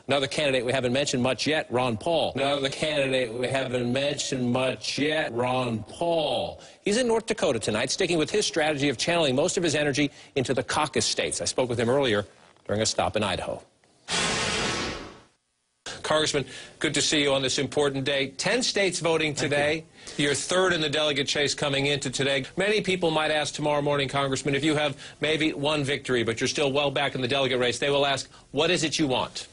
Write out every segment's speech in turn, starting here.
Another candidate we haven't mentioned much yet, Ron Paul. Another candidate we haven't mentioned much yet, Ron Paul. He's in North Dakota tonight, sticking with his strategy of channeling most of his energy into the caucus states. I spoke with him earlier during a stop in Idaho. Congressman, good to see you on this important day. 10 states voting today. You're third in the delegate chase coming into today. Many people might ask tomorrow morning, Congressman, if you have maybe one victory, but you're still well back in the delegate race, they will ask, what is it you want?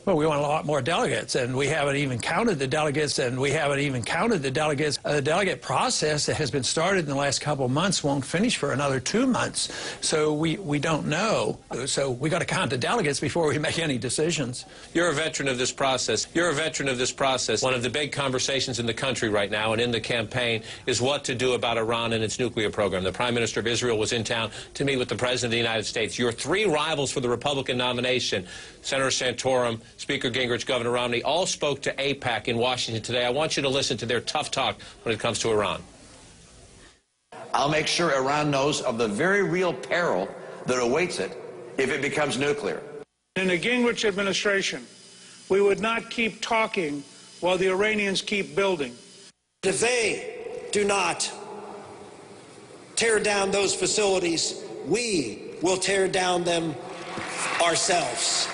Well, we want a lot more delegates, and we haven't even counted the delegates, The delegate process that has been started in the last couple of months won't finish for another 2 months, so we don't know. So we got to count the delegates before we make any decisions. You're a veteran of this process. You're a veteran of this process. One of the big conversations in the country right now and in the campaign is what to do about Iran and its nuclear program. The Prime Minister of Israel was in town to meet with the President of the United States. Your three rivals for the Republican nomination, Senator Santorum, Speaker Gingrich, Governor Romney, all spoke to AIPAC in Washington today. I want you to listen to their tough talk when it comes to Iran. I'll make sure Iran knows of the very real peril that awaits it if it becomes nuclear. In the Gingrich administration, we would not keep talking while the Iranians keep building. If they do not tear down those facilities, we will tear down them ourselves.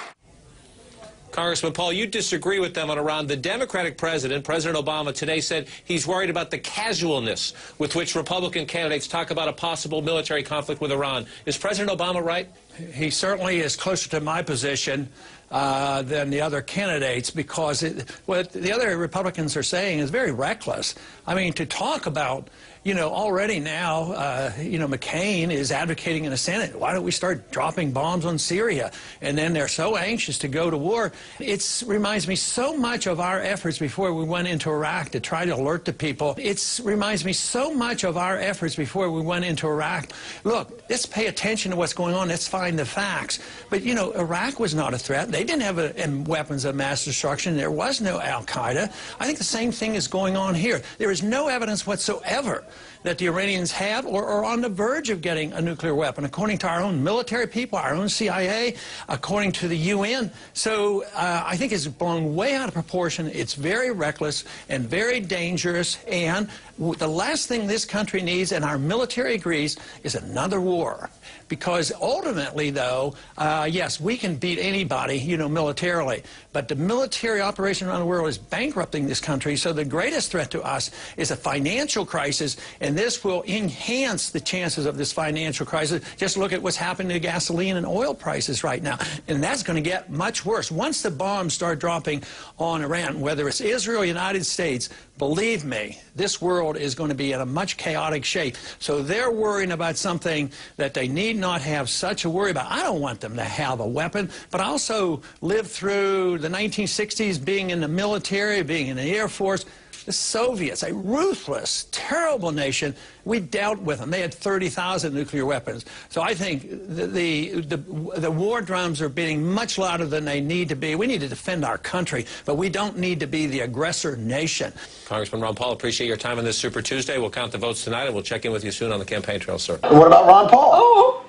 Congressman Paul, you disagree with them on Iran. The Democratic president, President Obama, today said he's worried about the casualness with which Republican candidates talk about a possible military conflict with Iran. Is President Obama right? He certainly is closer to my position than the other candidates, because what the other Republicans are saying is very reckless. I mean, to talk about, already now, McCain is advocating in the Senate, why don't we start dropping bombs on Syria? And then they're so anxious to go to war. It reminds me so much of our efforts before we went into Iraq to try to alert the people. It reminds me so much of our efforts before we went into Iraq. Look, let's pay attention to what's going on. Let's find the facts. But, Iraq was not a threat. They didn't have weapons of mass destruction. There was no al-Qaeda. I think the same thing is going on here. There is no evidence whatsoever that the Iranians have or are on the verge of getting a nuclear weapon, according to our own military people, our own CIA, according to the UN. So I think it's blown way out of proportion. It's very reckless and very dangerous. And the last thing this country needs, and our military agrees, is another war. Because ultimately, though, yes, we can beat anybody, militarily. But the military operation around the world is bankrupting this country. So the greatest threat to us is a financial crisis, and this will enhance the chances of this financial crisis. Just look at what's happening to gasoline and oil prices right now. And that's going to get much worse. Once the bombs start dropping on Iran, whether it's Israel or the United States, believe me, this world is going to be in a much chaotic shape. So they're worrying about something that they need not have such a worry about. I don't want them to have a weapon, but I also lived through the 1960s being in the military, being in the Air Force. The Soviets, a ruthless, terrible nation, we dealt with them. They had 30,000 nuclear weapons. So I think the war drums are beating much louder than they need to be. We need to defend our country, but we don't need to be the aggressor nation. Congressman Ron Paul, appreciate your time on this Super Tuesday. We'll count the votes tonight, and we'll check in with you soon on the campaign trail, sir. And what about Ron Paul?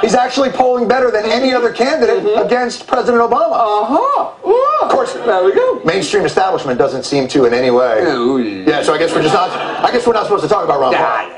He's actually polling better than any other candidate against President Obama. Of course, there we go. Mainstream establishment doesn't seem to in any way. Yeah, so I guess we're just not. I guess we're not supposed to talk about Ron Paul.